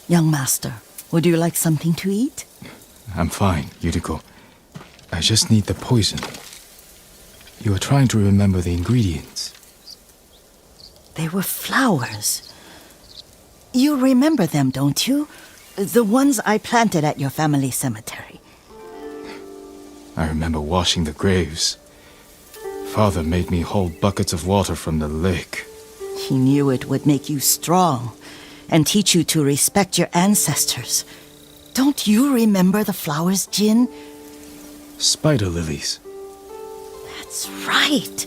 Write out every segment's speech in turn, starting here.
Young master, would you like something to eat? I'm fine, Yuriko. I just need the poison. You were trying to remember the ingredients. They were flowers. You remember them, don't you? The ones I planted at your family cemetery. I remember washing the graves. Father made me hold buckets of water from the lake. He knew it would make you strong and teach you to respect your ancestors. Don't you remember the flowers, Jin? Spider lilies. That's right.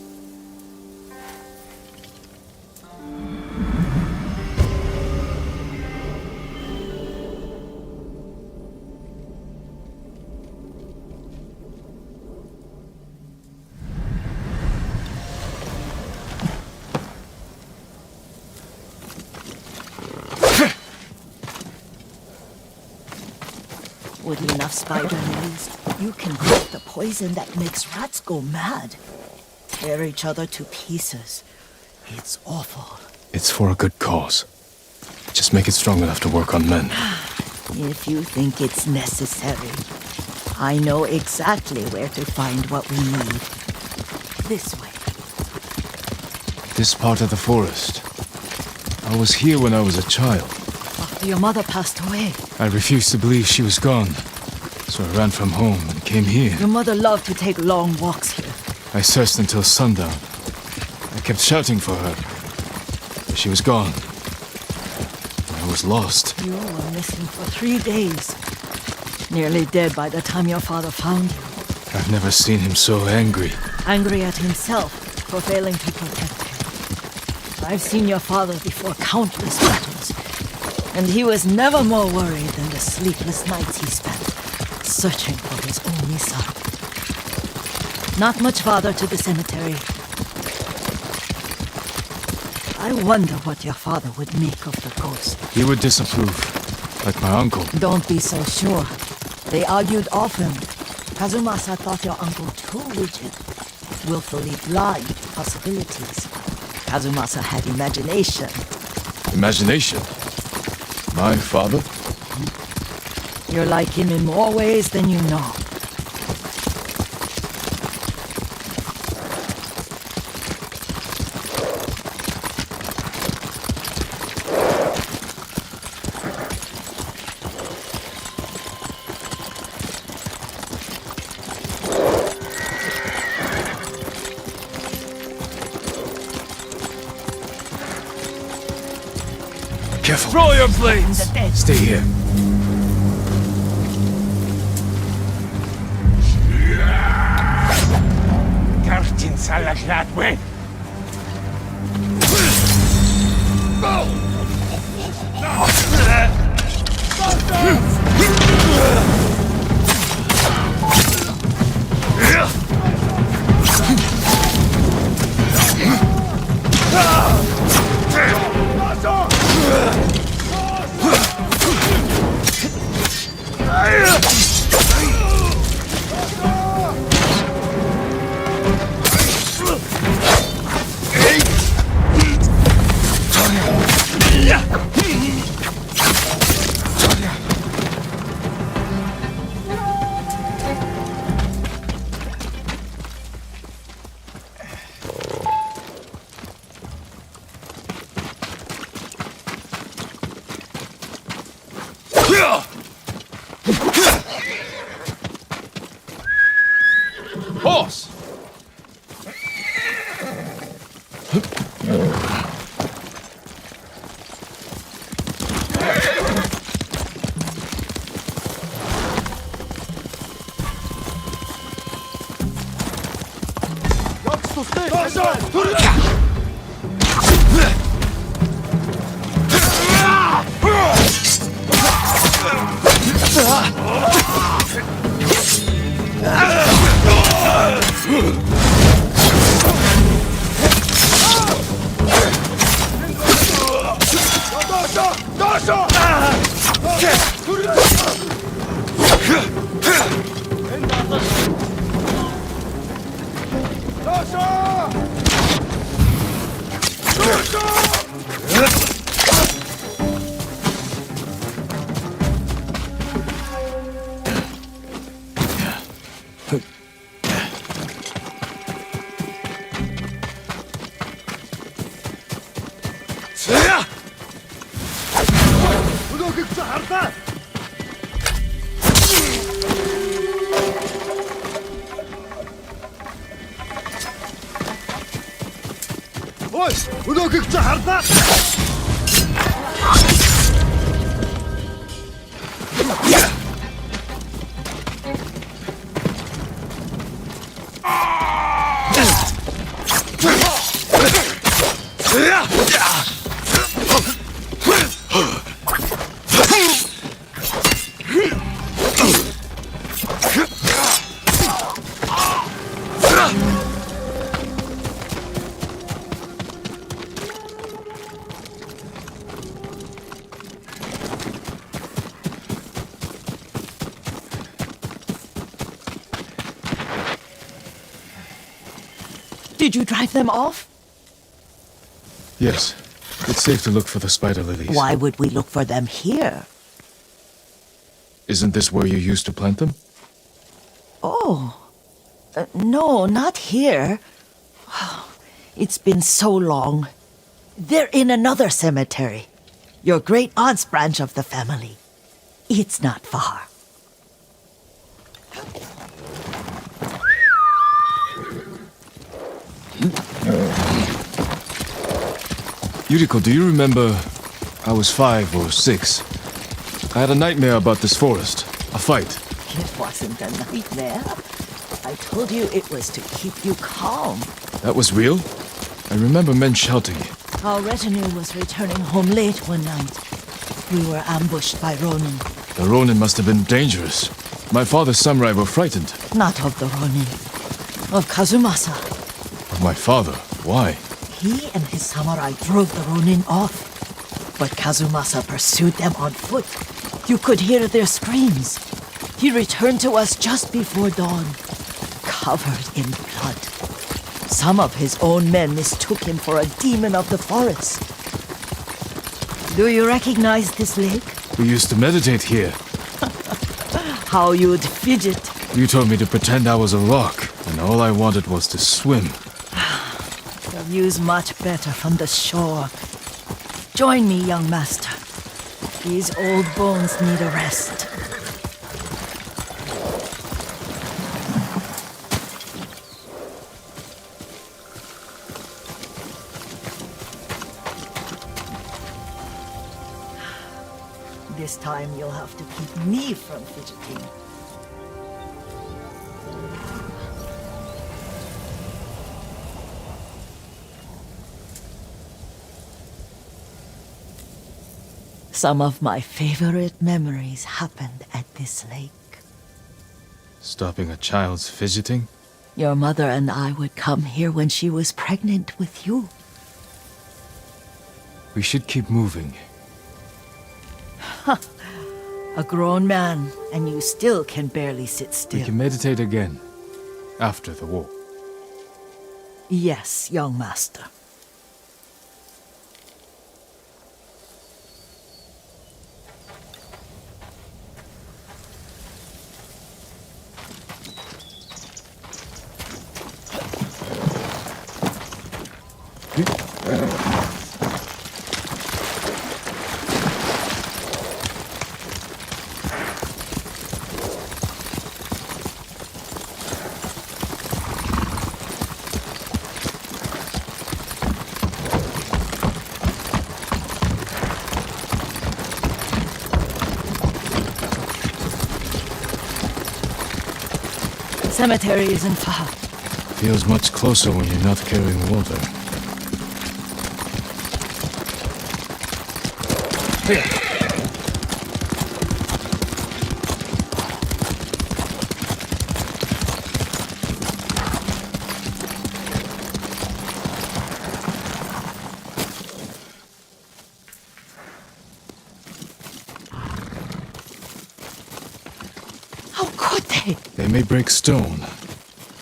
With enough spider lilies, you can make the poison that makes rats go mad. Tear each other to pieces. It's awful. It's for a good cause. Just make it strong enough to work on men. If you think it's necessary, I know exactly where to find what we need. This way. This part of the forest. I was here when I was a child. After your mother passed away. I refused to believe she was gone. So I ran from home and came here. Your mother loved to take long walks here. I searched until sundown. I kept shouting for her. But she was gone. I was lost. You were missing for 3 days. Nearly dead by the time your father found you. I've never seen him so angry. Angry at himself for failing to protect you. I've seen your father before countless battles. And he was never more worried than the sleepless nights he spent searching for his only son. Not much farther to the cemetery. I wonder what your father would make of the ghost. He would disapprove, like my uncle. Don't be so sure. They argued often. Kazumasa thought your uncle too rigid, willfully blind to possibilities. Kazumasa had imagination. Imagination? My father? You're like him in more ways than you know. Careful. Throw your blades! Stay here. Kartin salaklatwe! Horse! Did you drive them off? Yes. It's safe to look for the spider lilies. Why would we look for them here? Isn't this where you used to plant them? Oh. No, not here. It's been so long. They're in another cemetery. Your great aunt's branch of the family. It's not far. Yuriko, do you remember? I was 5 or 6. I had a nightmare about this forest. A fight. It wasn't a nightmare. I told you it was to keep you calm. That was real? I remember men shouting. Our retinue was returning home late one night. We were ambushed by Ronin. The Ronin must have been dangerous. My father's samurai were frightened. Not of the Ronin. Of Kazumasa. Of my father? Why? He and his samurai drove the Ronin off. But Kazumasa pursued them on foot. You could hear their screams. He returned to us just before dawn, covered in blood. Some of his own men mistook him for a demon of the forest. Do you recognize this lake? We used to meditate here. How you'd fidget. You told me to pretend I was a rock, and all I wanted was to swim. The view's much better from the shore. Join me, young master. These old bones need a rest. This time you'll have to keep me from fidgeting. Some of my favorite memories happened at this lake. Stopping a child's fidgeting? Your mother and I would come here when she was pregnant with you. We should keep moving. A grown man, and you still can barely sit still. We can meditate again. After the war. Yes, young master. Cemetery isn't far. Feels much closer when you're not carrying water. Here. How could they? They may break stone,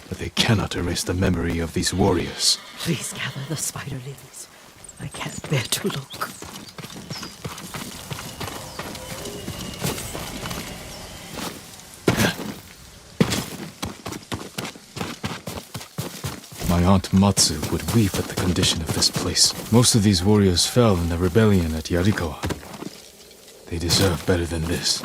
but they cannot erase the memory of these warriors. Please gather the spider lilies. I can't bear to look. My Aunt Matsu would weep at the condition of this place. Most of these warriors fell in the rebellion at Yarikawa. They deserve better than this.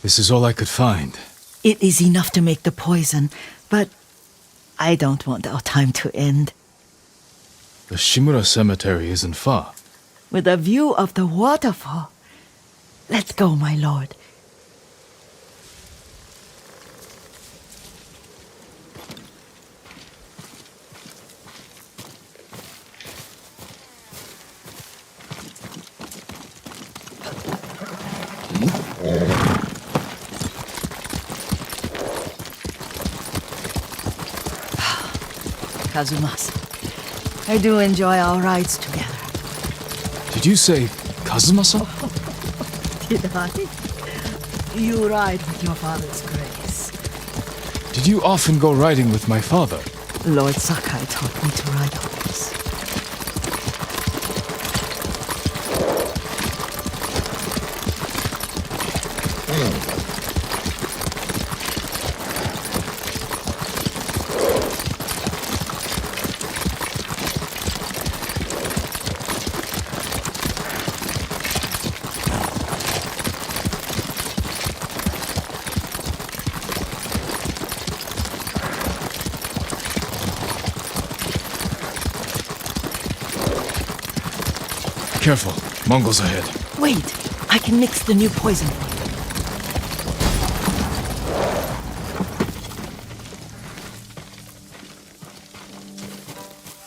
This is all I could find. It is enough to make the poison, but I don't want our time to end. The Shimura Cemetery isn't far. With a view of the waterfall. Let's go, my lord. Kazumasa, I do enjoy our rides together. Did you say Kazumasa? Did I? You ride with your father's grace. Did you often go riding with my father? Lord Sakai taught me to ride always. Careful, Mongols ahead. Wait, I can mix the new poison.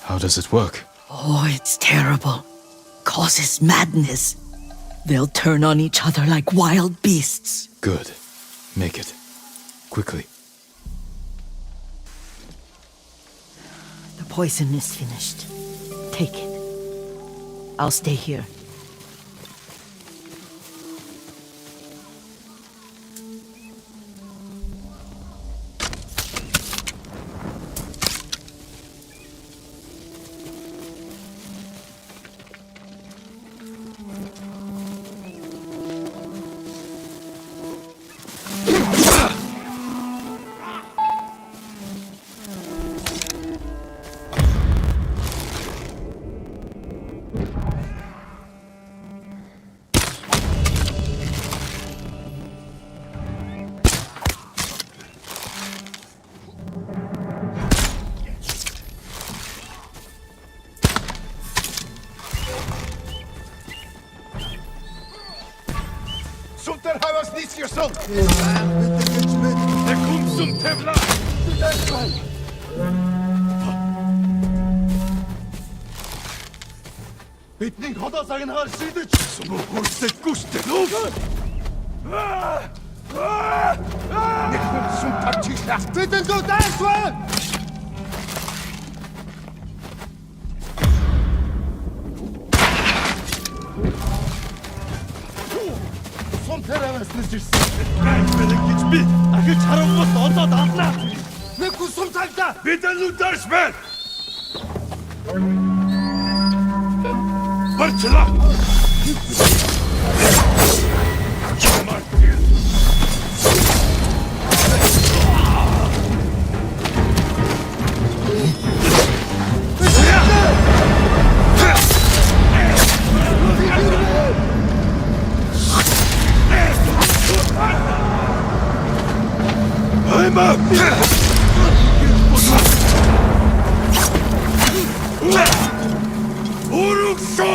How does it work? Oh, it's terrible. Causes madness. They'll turn on each other like wild beasts. Good. Make it. Quickly. The poison is finished. Take it. I'll stay here. Sumter havas niskersson! Det kom som tävla! Бидний холоо сагнахаар шийдэж сумөрхөсөд гүштэй лөө. Нэг хүн шум тавчихлаа. Бидний зүү дайсваа! Сумтер аваснаас ирсэн. Гайхмэлэг гэж би ахиж харангуут одоод алнаа. Нэг хүн сум цаглаа. Бидний зүү дайсваа! Barçala! I'm up! Urukso!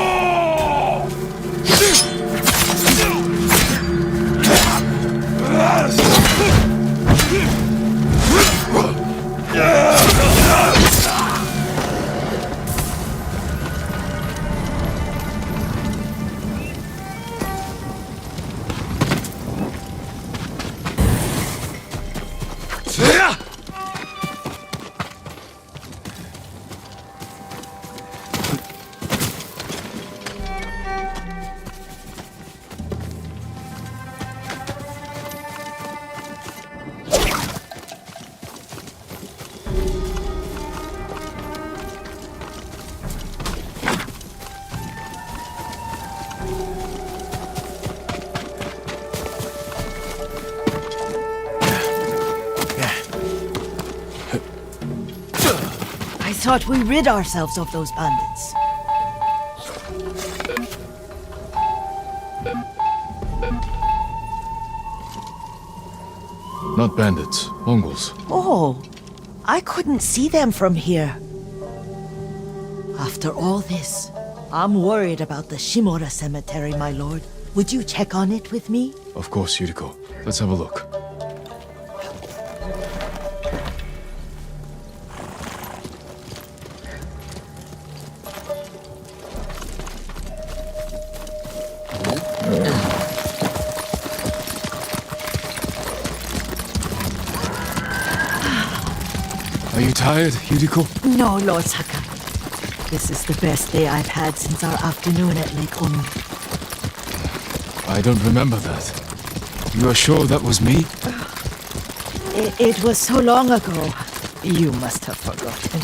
I thought we rid ourselves of those bandits. Not bandits, Mongols. Oh, I couldn't see them from here. After all this, I'm worried about the Shimura cemetery, my lord. Would you check on it with me? Of course, Yuriko. Let's have a look. Are you tired, Yuriko? No, Lord Sakai. This is the best day I've had since our afternoon at Lake Onu. I don't remember that. You are sure that was me? It was so long ago. You must have forgotten.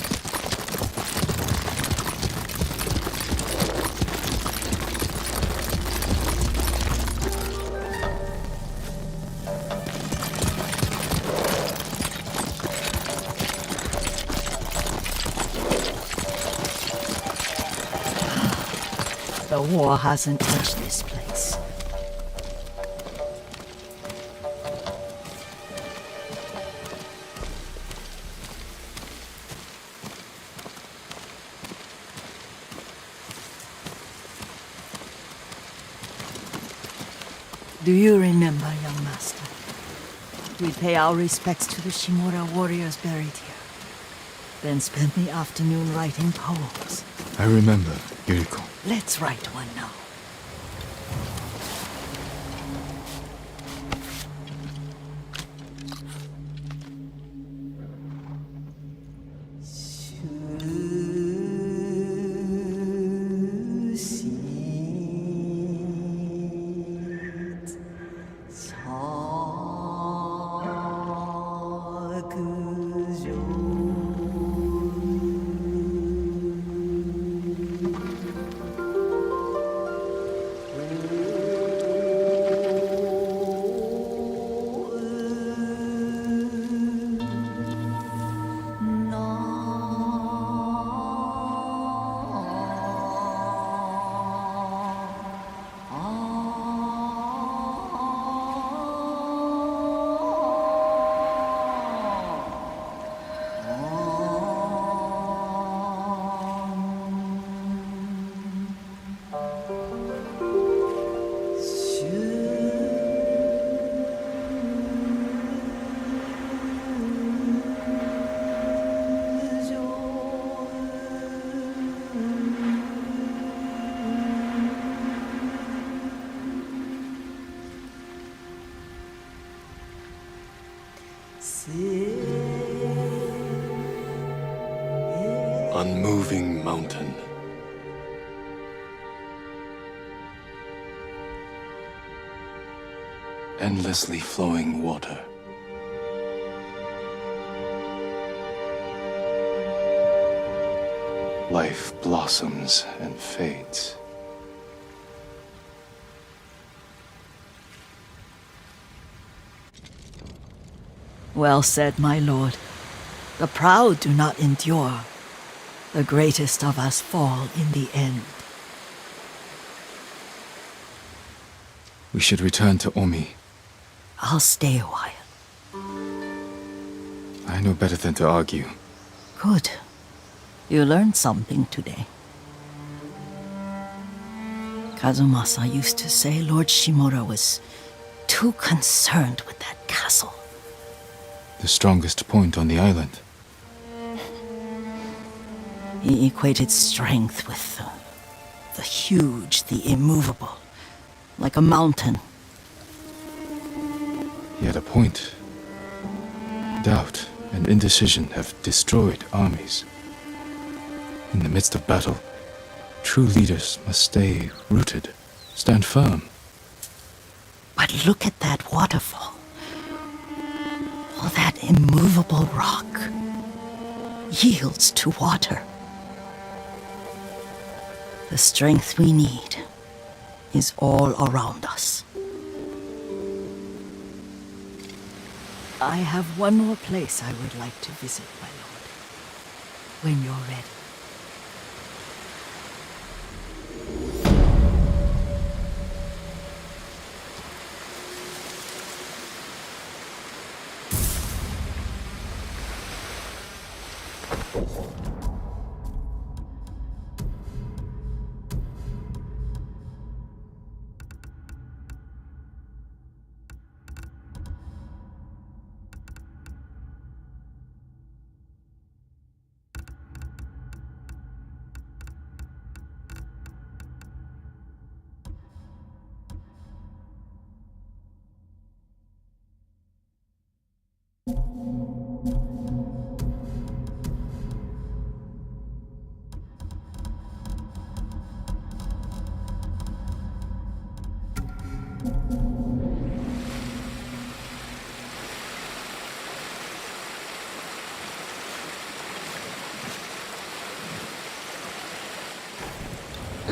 The war hasn't touched this place. Do you remember, young master? We pay our respects to the Shimura warriors buried here, then spend the afternoon writing poems. I remember, Yuriko. Let's write one now. Unmoving mountain. Endlessly flowing water. Life blossoms and fades. Well said, my lord. The proud do not endure. The greatest of us fall in the end. We should return to Omi. I'll stay a while. I know better than to argue. Good. You learned something today. Kazumasa used to say Lord Shimura was too concerned with that castle. The strongest point on the island. He equated strength with the huge, the immovable, like a mountain. He had a point. Doubt and indecision have destroyed armies. In the midst of battle, true leaders must stay rooted, stand firm. But look at that waterfall. All that immovable rock yields to water. The strength we need is all around us. I have one more place I would like to visit, my lord. when you're ready.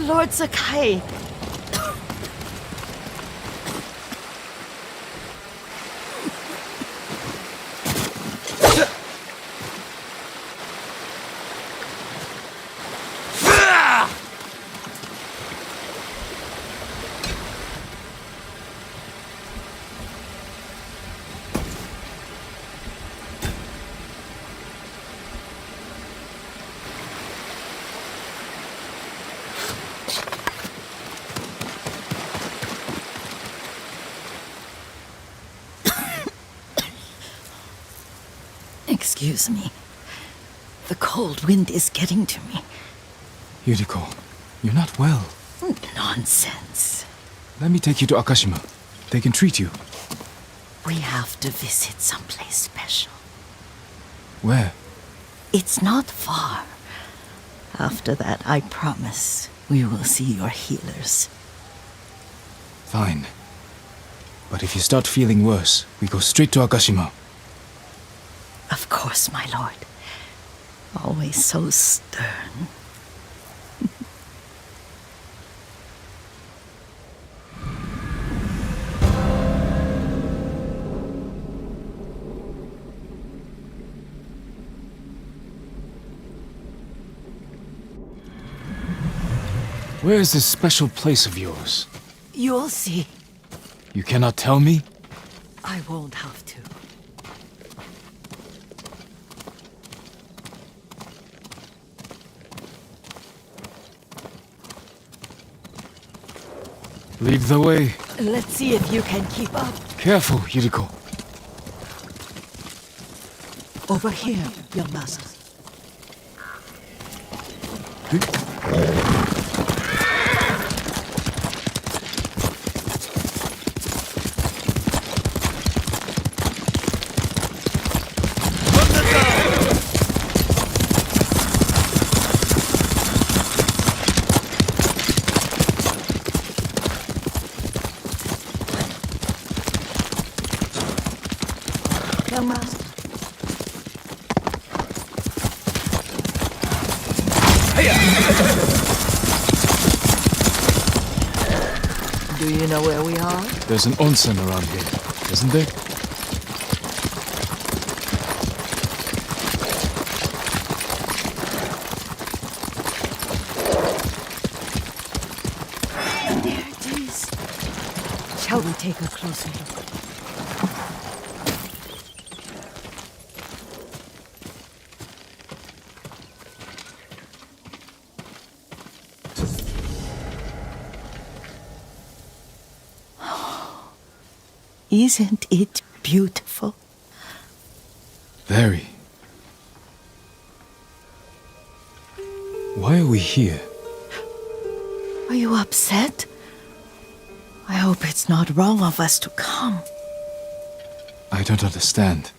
Lord Sakai. Excuse me. The cold wind is getting to me. Yuriko, you're not well. Nonsense. Let me take you to Akashima. They can treat you. We have to visit someplace special. Where? It's not far. After that, I promise we will see your healers. Fine. But if you start feeling worse, we go straight to Akashima. Of course, my lord. Always so stern. Where is this special place of yours? You'll see. You cannot tell me? I won't have to. Lead the way. Let's see if you can keep up. Careful, Yuriko. Over here, young master. Young master. Do you know where we are? There's an onsen around here, isn't there? There it is. Shall we take a closer look? Isn't it beautiful? Very. Why are we here? Are you upset? I hope it's not wrong of us to come. I don't understand.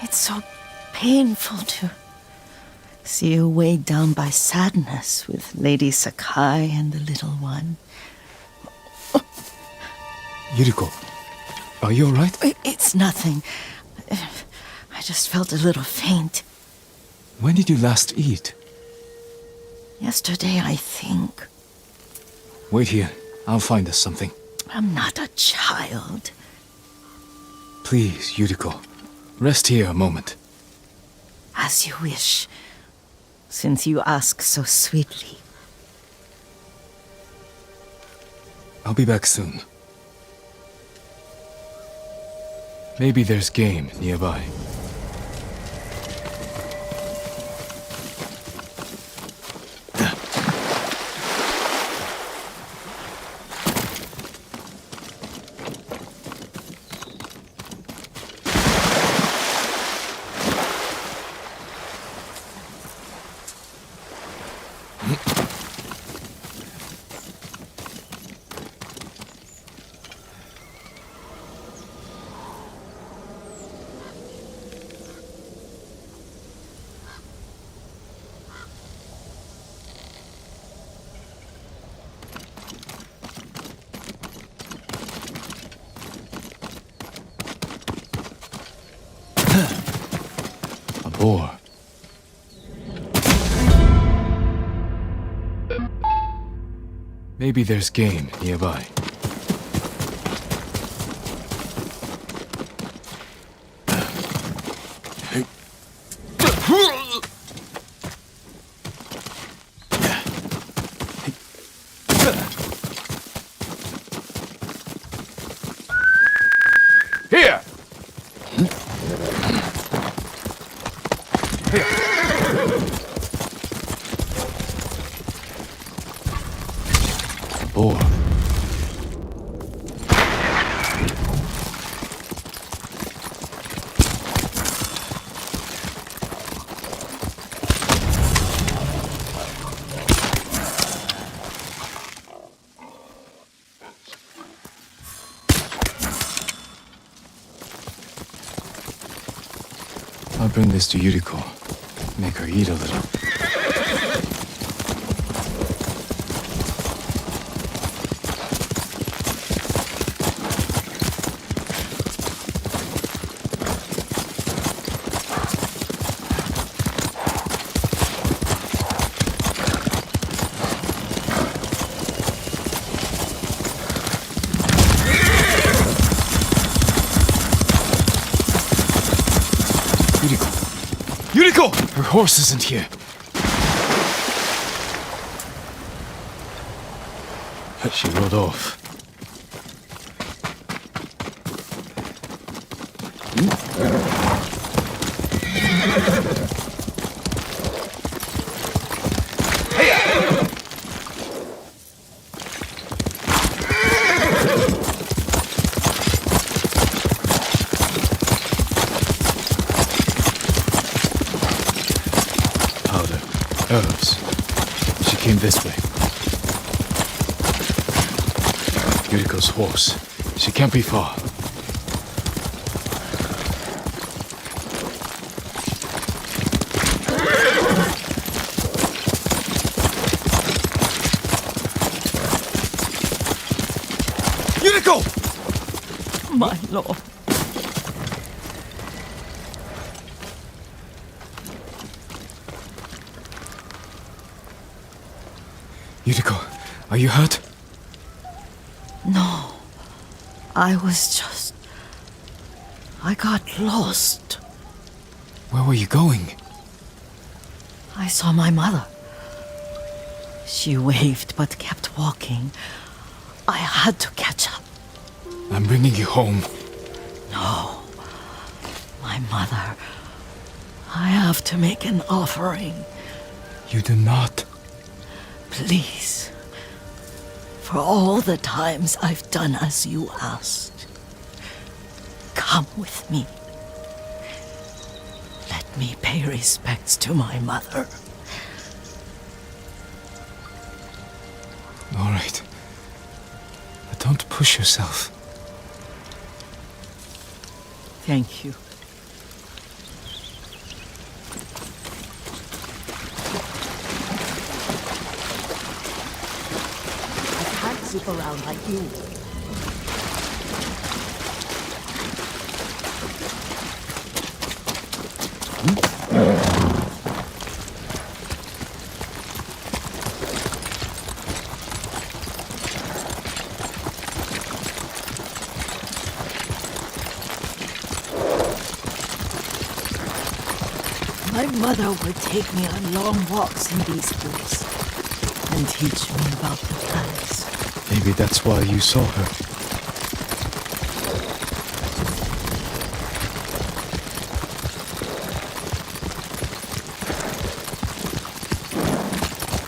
It's so painful to see you weighed down by sadness with Lady Sakai and the little one. Yuriko, are you alright? It's nothing. I just felt a little faint. When did you last eat? Yesterday, I think. Wait here. I'll find us something. I'm not a child. Please, Yuriko. Rest here a moment. As you wish, since you ask so sweetly. I'll be back soon. Maybe there's game nearby. Boar. Maybe there's game nearby. Here! Boar. I'll bring this to Yuriko. Make her eat a little. Yuriko! Her horse isn't here. She rode off. Herbs. She came this way. Yuriko's horse. She can't be far. Yuriko! My lord. Yuriko, are you hurt? No. I got lost. Where were you going? I saw my mother. She waved but kept walking. I had to catch up. I'm bringing you home. No. My mother. I have to make an offering. You do not. Please. For all the times I've done as you asked. Come with me. Let me pay respects to my mother. All right. But don't push yourself. Thank you. I can't zip around like you. My mother would take me on long walks in these woods and teach me about the plants. Maybe that's why you saw her.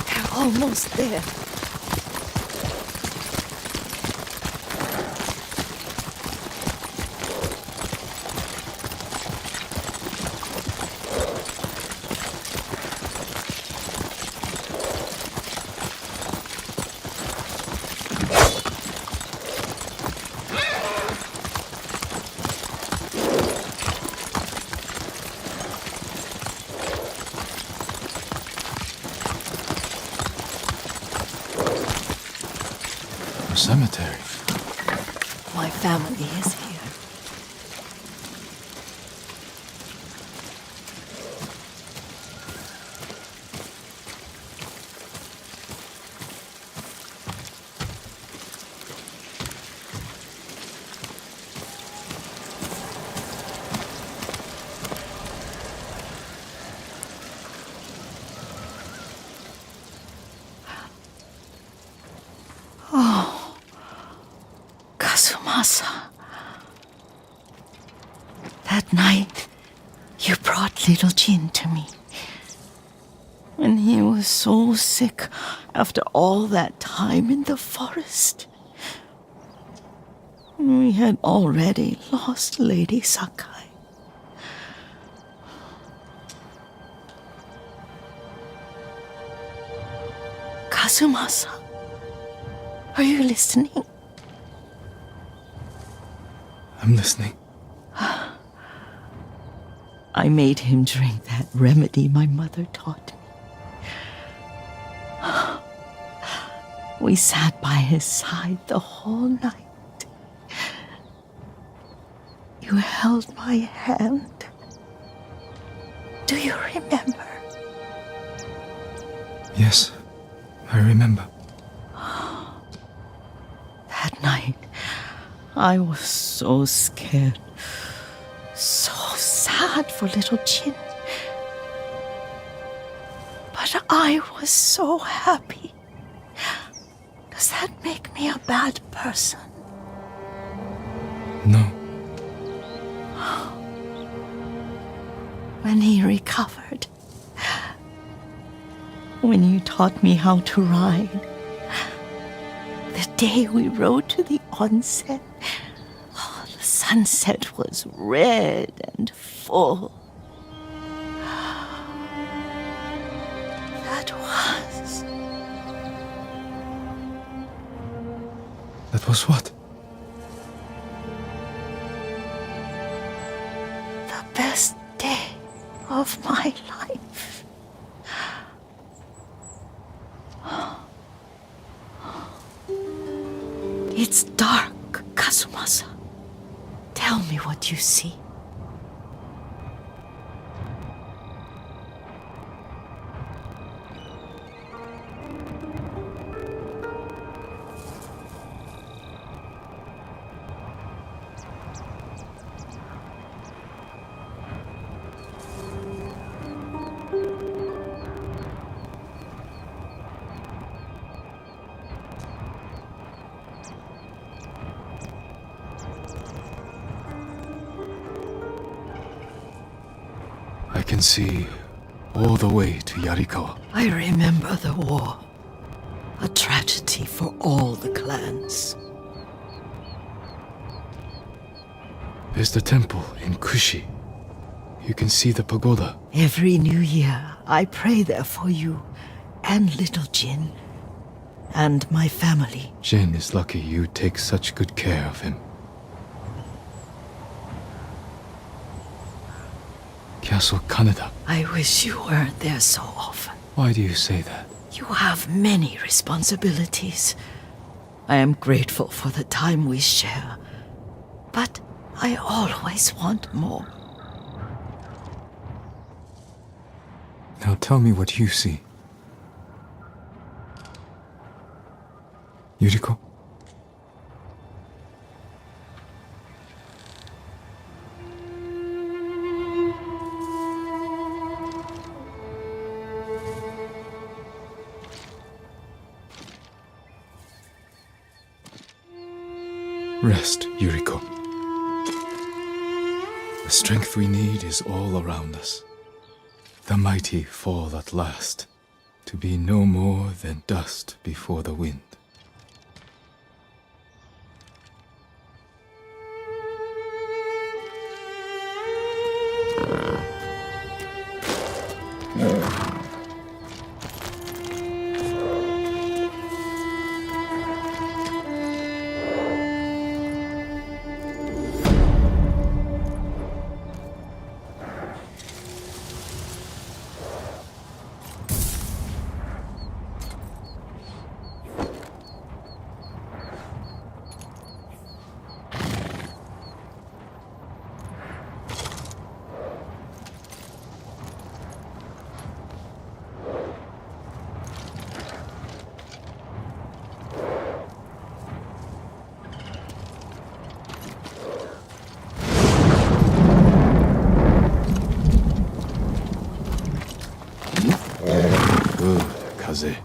They're almost there. A cemetery. My family is here. Kazumasa. That night, you brought little Jin to me. When he was so sick after all that time in the forest. We had already lost Lady Sakai. Kazumasa, are you listening? I'm listening. I made him drink that remedy my mother taught me. We sat by his side the whole night. You held my hand. Do you remember? Yes, I remember. That night, I was so scared, so sad for little Jin. But I was so happy. Does that make me a bad person? No. When he recovered, when you taught me how to ride, the day we rode to the onsen, the sunset was red and full. That was what? The best day of my life. It's dark, Kazumasa. Tell me what you see. I can see all the way to Yarikawa. I remember the war. A tragedy for all the clans. There's the temple in Kushi. You can see the pagoda. Every new year, I pray there for you and little Jin and my family. Jin is lucky you take such good care of him. Castle Kaneda. I wish you weren't there so often. Why do you say that? You have many responsibilities. I am grateful for the time we share, but I always want more. Now tell me what you see. Yuriko? Rest, Yuriko. The strength we need is all around us. The mighty fall at last, to be no more than dust before the wind. Good, Kaze.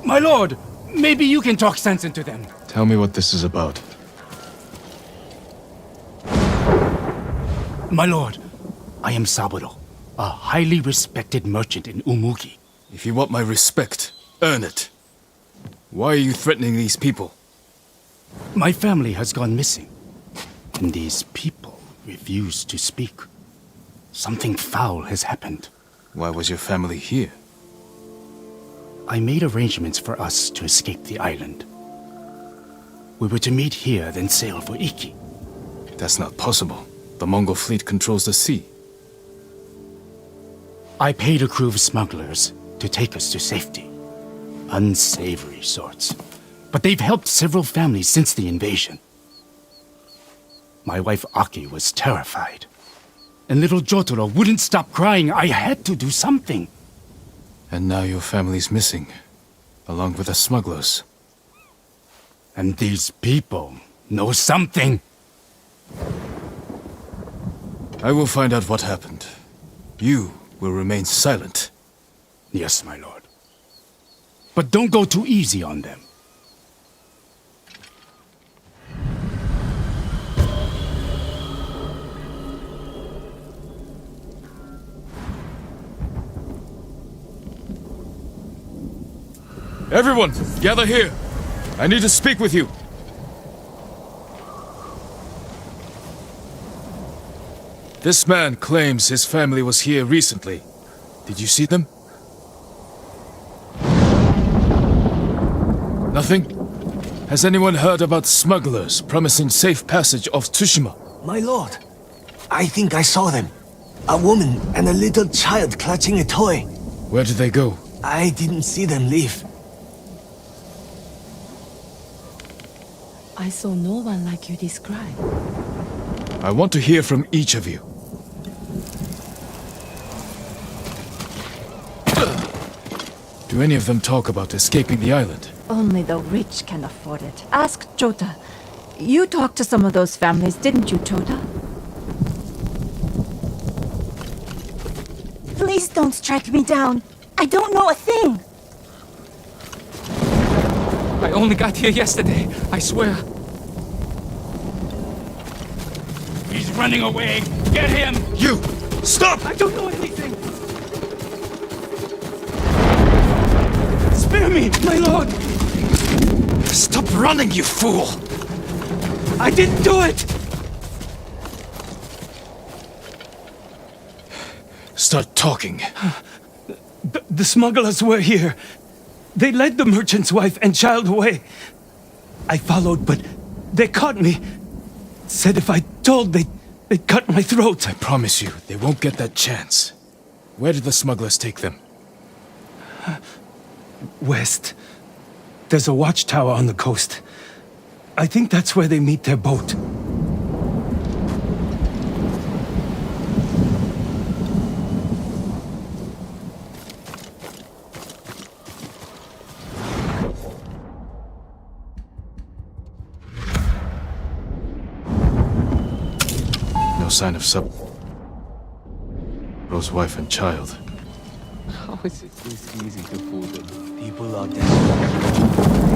My lord, maybe you can talk sense into them. Tell me what this is about. My lord, I am Saburo, a highly respected merchant in Umugi. If you want my respect, earn it. Why are you threatening these people? My family has gone missing, and these people refuse to speak. Something foul has happened. Why was your family here? I made arrangements for us to escape the island. We were to meet here, then sail for Iki. That's not possible. The Mongol fleet controls the sea. I paid a crew of smugglers to take us to safety. Unsavory sorts. But they've helped several families since the invasion. My wife Aki was terrified. And little Jotaro wouldn't stop crying. I had to do something. And now your family's missing, along with the smugglers. And these people know something. I will find out what happened. You will remain silent. Yes, my lord. But don't go too easy on them. Everyone, gather here. I need to speak with you. This man claims his family was here recently. Did you see them? Nothing? Has anyone heard about smugglers promising safe passage of Tsushima? My lord, I think I saw them. A woman and a little child clutching a toy. Where did they go? I didn't see them leave. I saw no one like you describe. I want to hear from each of you. Do any of them talk about escaping the island? Only the rich can afford it. Ask Chota. You talked to some of those families, didn't you, Chota? Please don't strike me down. I don't know a thing. I only got here yesterday, I swear. He's running away! Get him! You! Stop! I don't know anything! Spare me, my lord! Stop running, you fool! I didn't do it! Start talking. The smugglers were here. They led the merchant's wife and child away. I followed, but they caught me. Said if I told, they'd cut my throat. I promise you, they won't get that chance. Where did the smugglers take them? West. There's a watchtower on the coast. I think that's where they meet their boat. No sign of Rose wife and child. How is it this easy to fool them? People are desperate.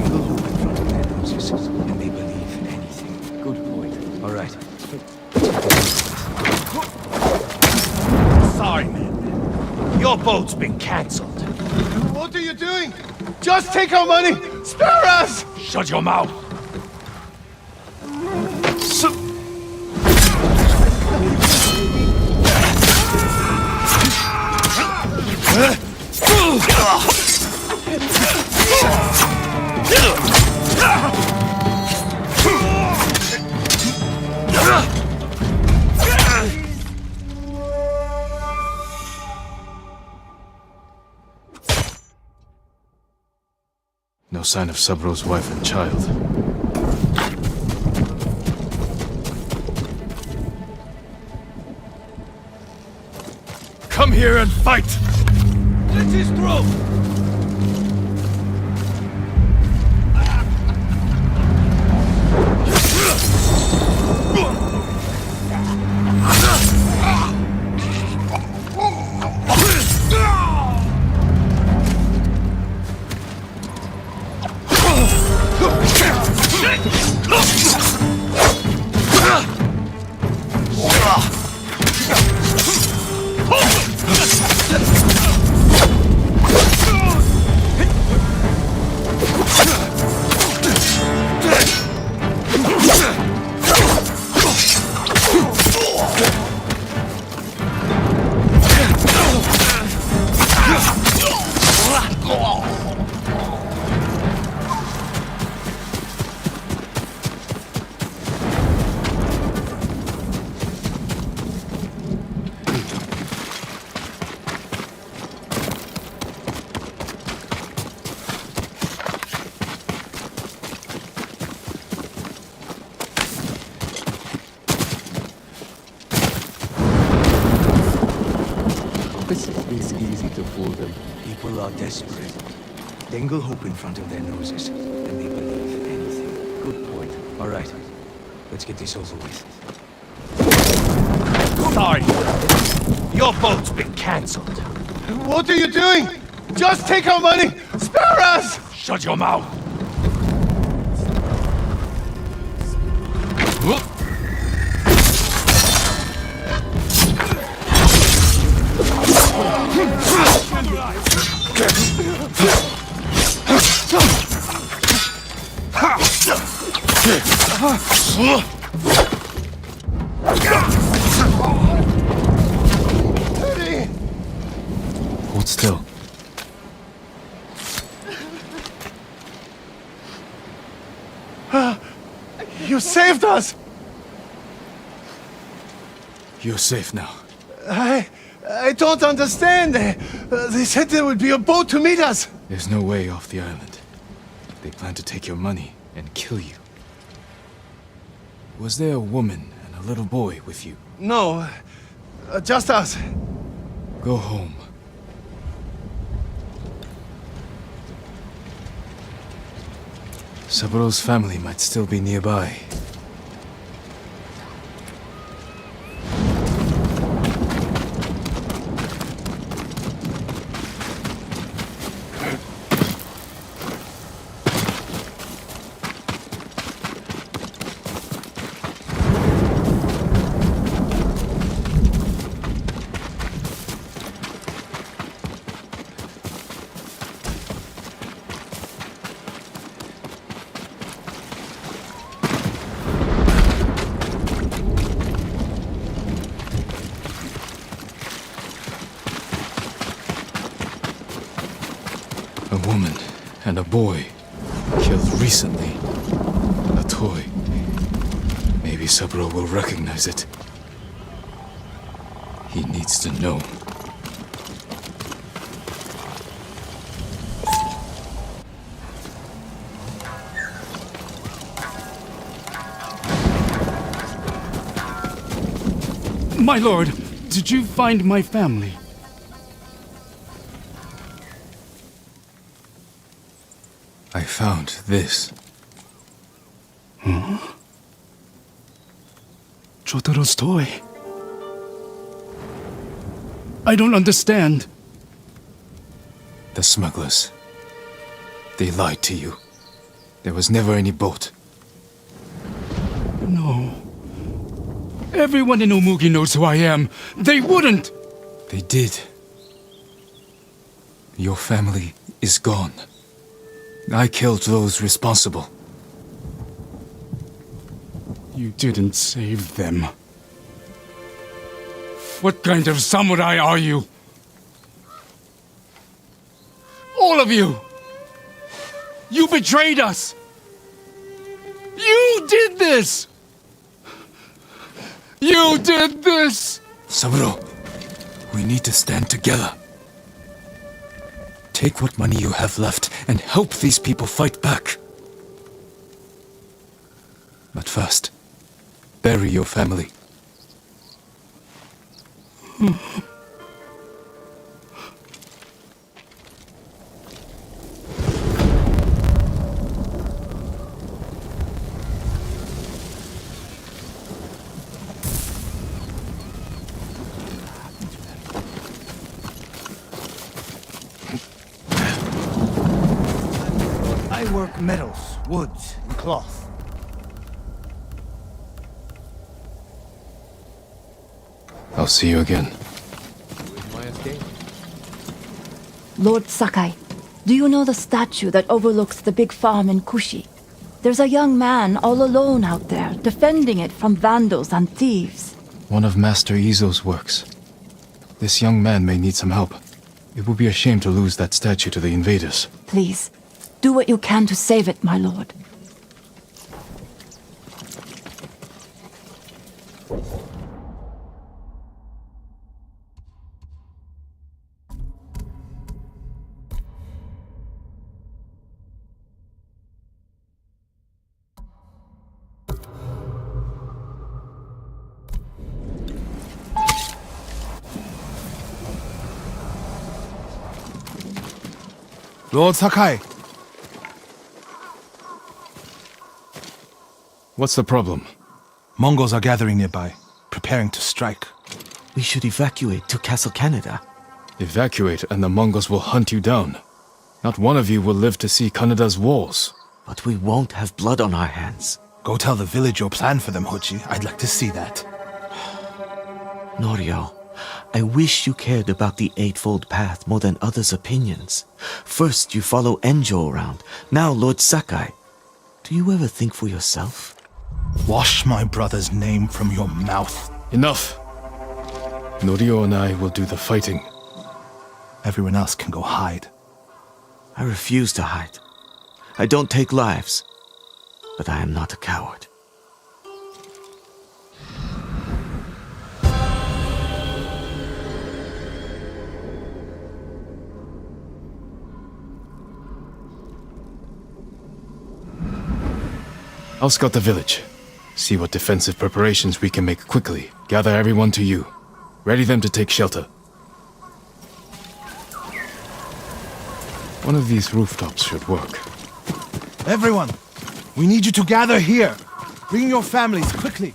They will look in front of their noses, and they believe anything. Good point. All right. Sorry, man. Your boat's been cancelled. What are you doing? Just take our money! Spare us! Shut your mouth! No sign of Subro's wife and child. Come here and fight! Let us through! It's easy to fool them. People are desperate. Dangle hope in front of their noses, and they believe anything. Good point. All right. Let's get this over with. Sorry. Your boat's been cancelled. What are you doing? Just take our money! Spare us! Shut your mouth! Hold still. You saved us! You're safe now. I don't understand. They said there would be a boat to meet us. There's no way off the island. They plan to take your money and kill you. Was there a woman and a little boy with you? No, just us. Go home. Saburo's family might still be nearby. A woman and a boy killed recently. A toy. Maybe Saburo will recognize it. He needs to know. My lord, did you find my family? I found this. Jotaro's toy. I don't understand. The smugglers. They lied to you. There was never any boat. No. Everyone in Omugi knows who I am. They wouldn't! They did. Your family is gone. I killed those responsible. You didn't save them. What kind of samurai are you? All of you! You betrayed us! You did this! You did this! Saburo, we need to stand together. Take what money you have left and help these people fight back. But first, bury your family. I work metals, woods, and cloth. I'll see you again. My escape. Lord Sakai, do you know the statue that overlooks the big farm in Kushi? There's a young man all alone out there, defending it from vandals and thieves. One of Master Izo's works. This young man may need some help. It would be a shame to lose that statue to the invaders. Please, do what you can to save it, my lord. Lord Sakai, What's the problem? Mongols are gathering nearby, preparing to strike. We should evacuate to Castle Canada. Evacuate and the Mongols will hunt you down. Not one of you will live to see Kanada's walls. But we won't have blood on our hands. Go tell the village your plan for them, Hochi. I'd like to see that. Norio, I wish you cared about the Eightfold Path more than others' opinions. First you follow Enjo around, now Lord Sakai. Do you ever think for yourself? Wash my brother's name from your mouth. Enough! Norio and I will do the fighting. Everyone else can go hide. I refuse to hide. I don't take lives, but I am not a coward. I'll scout the village. See what defensive preparations we can make quickly. Gather everyone to you. Ready them to take shelter. One of these rooftops should work. Everyone, we need you to gather here. Bring your families, quickly.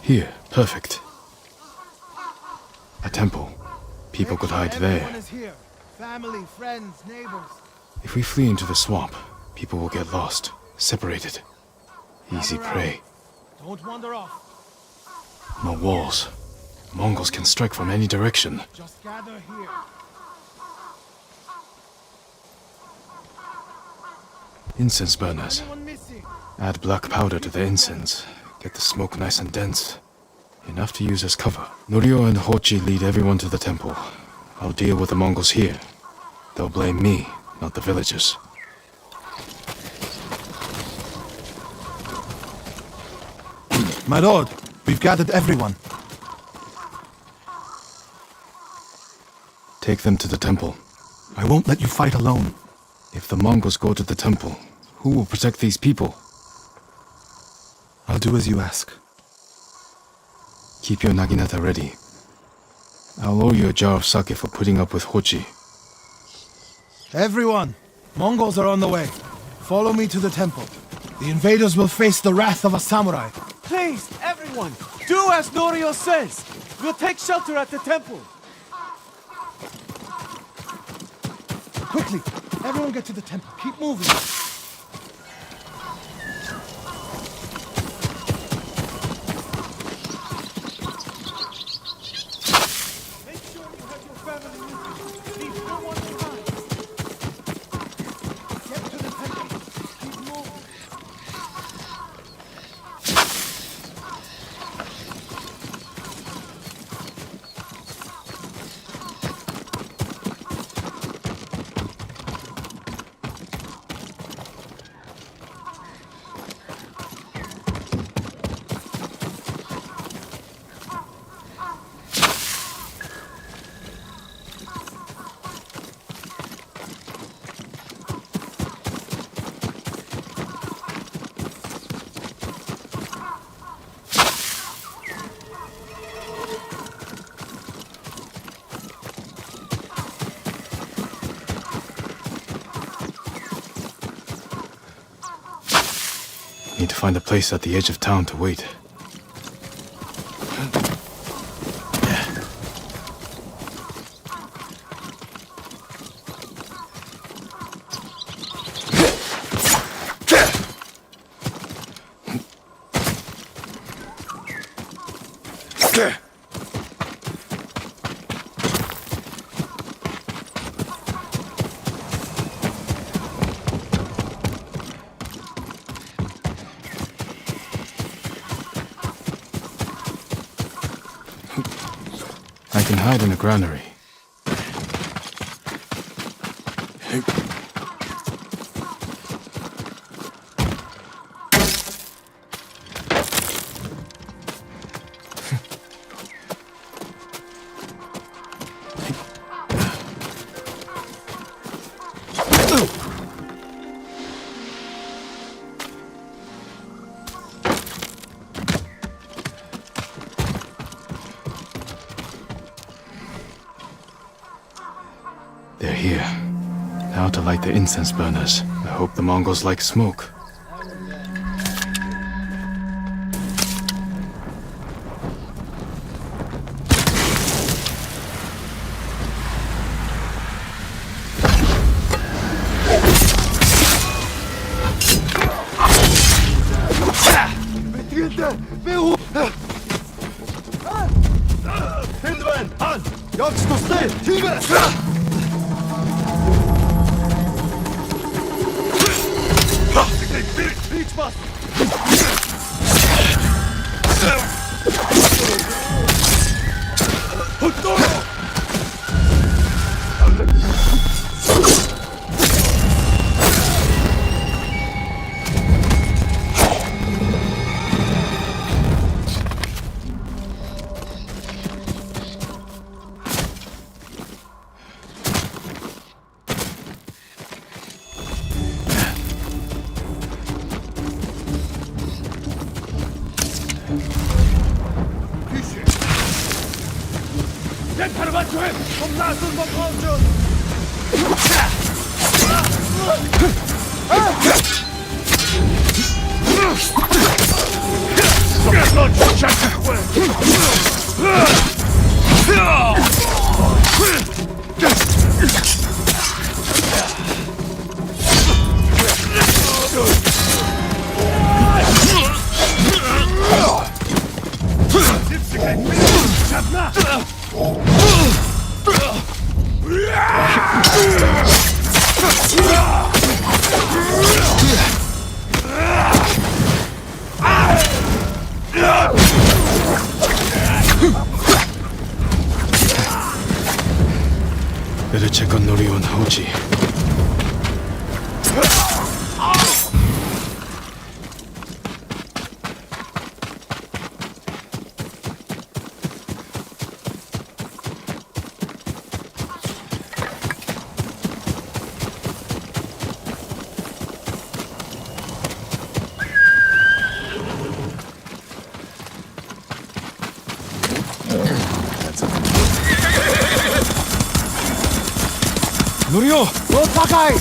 Here, perfect. A temple. People could hide there. Everyone is here. Family, friends, neighbors. If we flee into the swamp, people will get lost, separated. Easy prey. Don't wander off. No walls. Mongols can strike from any direction. Just gather here. Incense burners. Anyone missing? Add black powder to the incense. Get the smoke nice and dense. Enough to use as cover. Norio and Hochi lead everyone to the temple. I'll deal with the Mongols here. They'll blame me, not the villagers. My lord, we've gathered everyone. Take them to the temple. I won't let you fight alone. If the Mongols go to the temple, who will protect these people? I'll do as you ask. Keep your naginata ready. I'll owe you a jar of sake for putting up with Hochi. Everyone, Mongols are on the way. Follow me to the temple. The invaders will face the wrath of a samurai. Please, everyone, do as Norio says. We'll take shelter at the temple. Quickly, everyone get to the temple. Keep moving. Make sure you have your family with you. Leave no one behind. Get to the temple. Keep moving. Need to find a place at the edge of town to wait. I can hide in a granary. They're here. Now to light the incense burners. I hope the Mongols like smoke. 겁나 쓴거 꺼줘. Better check on Norio and Hoji. Norio! Lord Sakai!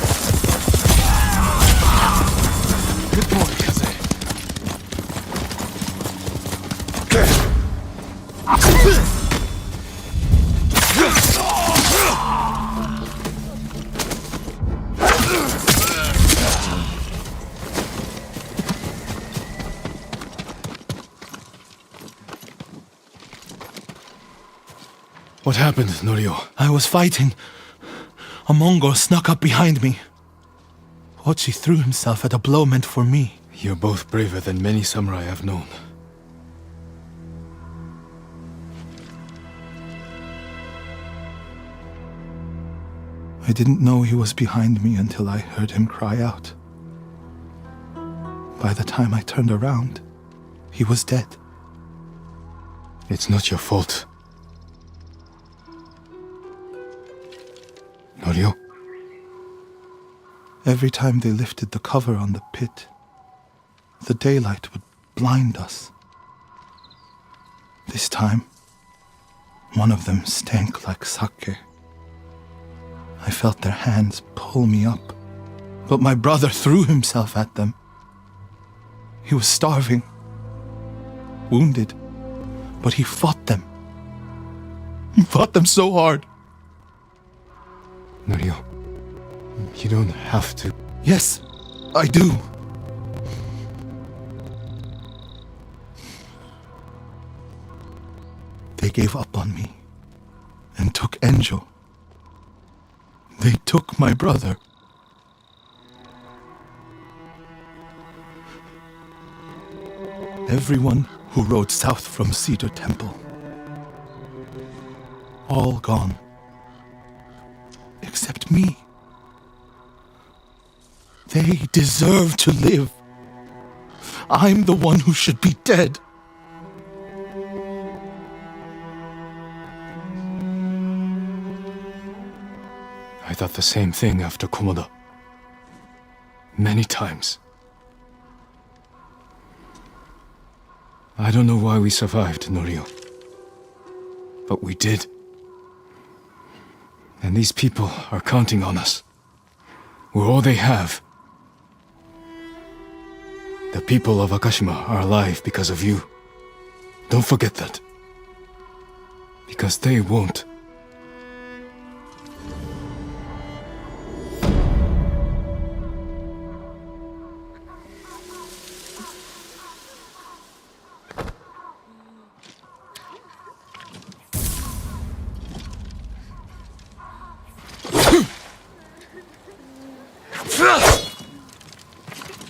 Good boy, Kaze. What happened, Norio? I was fighting. A Mongol snuck up behind me. Hochi threw himself at a blow meant for me. You're both braver than many samurai I've known. I didn't know he was behind me until I heard him cry out. By the time I turned around, he was dead. It's not your fault. Norio? Every time they lifted the cover on the pit, the daylight would blind us. This time, one of them stank like sake. I felt their hands pull me up, but my brother threw himself at them. He was starving, wounded, but he fought them. He fought them so hard. Norio, you don't have to. Yes, I do. They gave up on me and took Enjo. They took my brother. Everyone who rode south from Cedar Temple. All gone. Except me. They deserve to live. I'm the one who should be dead. I thought the same thing after Komoda. Many times. I don't know why we survived, Norio. But we did. And these people are counting on us. We're all they have. The people of Akashima are alive because of you. Don't forget that. Because they won't.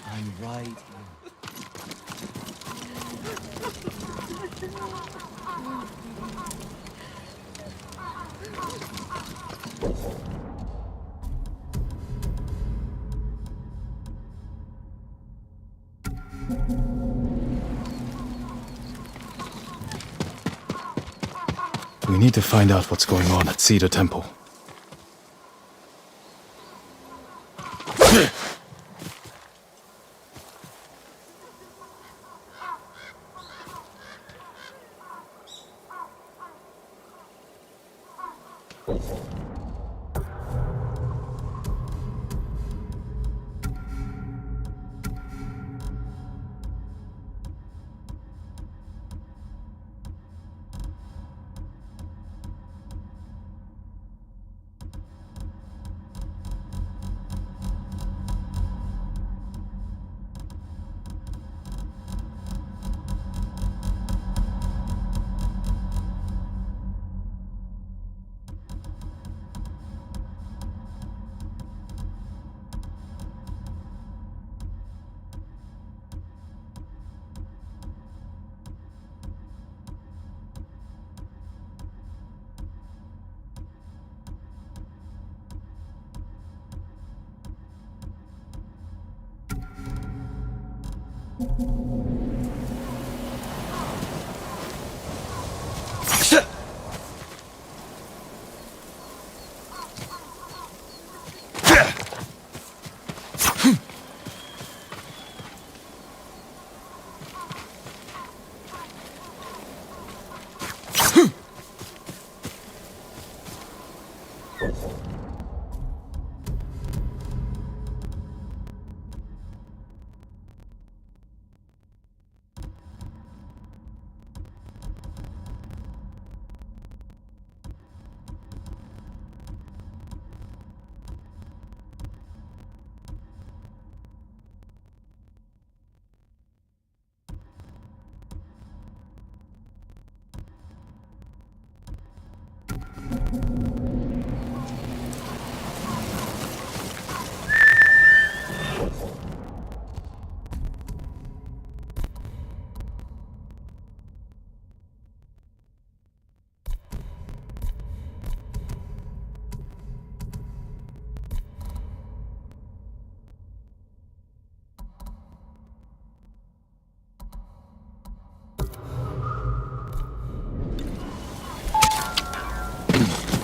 I'm right here. We need to find out what's going on at Cedar Temple.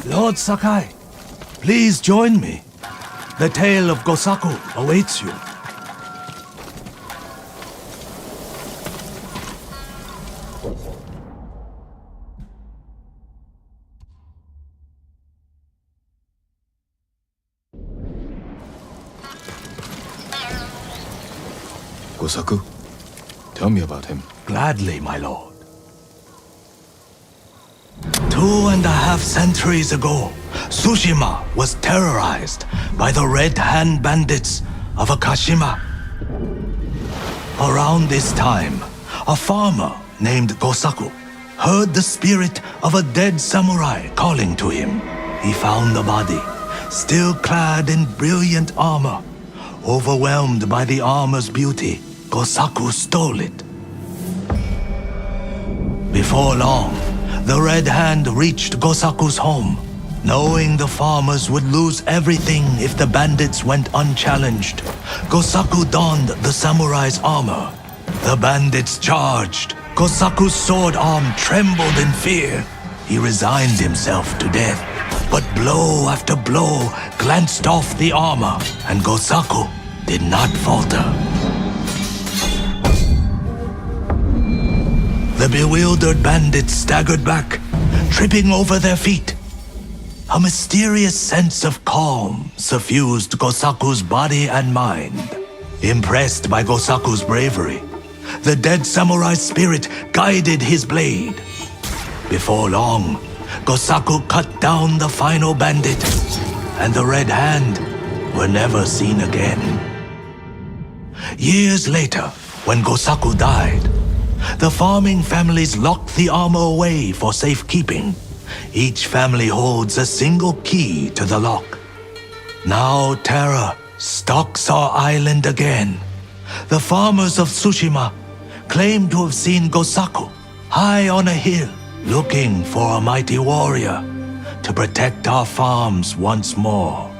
Lord Sakai, please join me. The tale of Gosaku awaits you. Gosaku? Tell me about him. Gladly, my lord. 2.5 centuries ago, Tsushima was terrorized by the Red Hand bandits of Akashima. Around this time, a farmer named Gosaku heard the spirit of a dead samurai calling to him. He found the body, still clad in brilliant armor. Overwhelmed by the armor's beauty, Gosaku stole it. Before long, the Red Hand reached Gosaku's home. Knowing the farmers would lose everything if the bandits went unchallenged, Gosaku donned the samurai's armor. The bandits charged. Gosaku's sword arm trembled in fear. He resigned himself to death, but blow after blow glanced off the armor, and Gosaku did not falter. The bewildered bandits staggered back, tripping over their feet. A mysterious sense of calm suffused Gosaku's body and mind. Impressed by Gosaku's bravery, the dead samurai's spirit guided his blade. Before long, Gosaku cut down the final bandit, and the Red Hand were never seen again. Years later, when Gosaku died, the farming families locked the armor away for safekeeping. Each family holds a single key to the lock. Now terror stalks our island again. The farmers of Tsushima claim to have seen Gosaku high on a hill, looking for a mighty warrior to protect our farms once more.